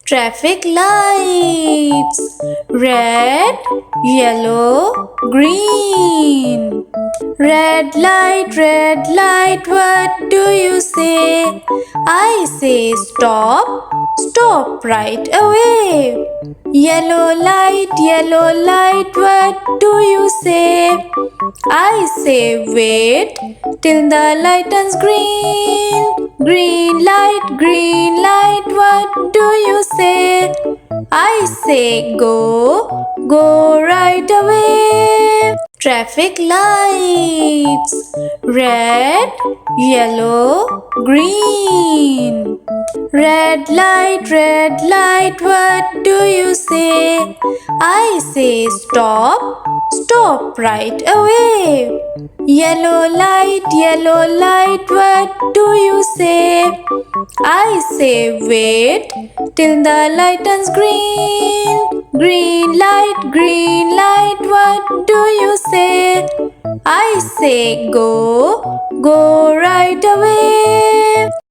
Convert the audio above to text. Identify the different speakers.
Speaker 1: Traffic lights. Red, yellow, green. Red light, what do you say? I say stop, stop right away. Yellow light, what do you say? I say wait till the light turns green. Green light, what do you say? I say go right away. Traffic lights. Red, yellow, green. Red light, what do you say? I say stop, stop right away. Yellow light, what do you say? I say wait till the light turns green. Green light, what do you say? I say go right away.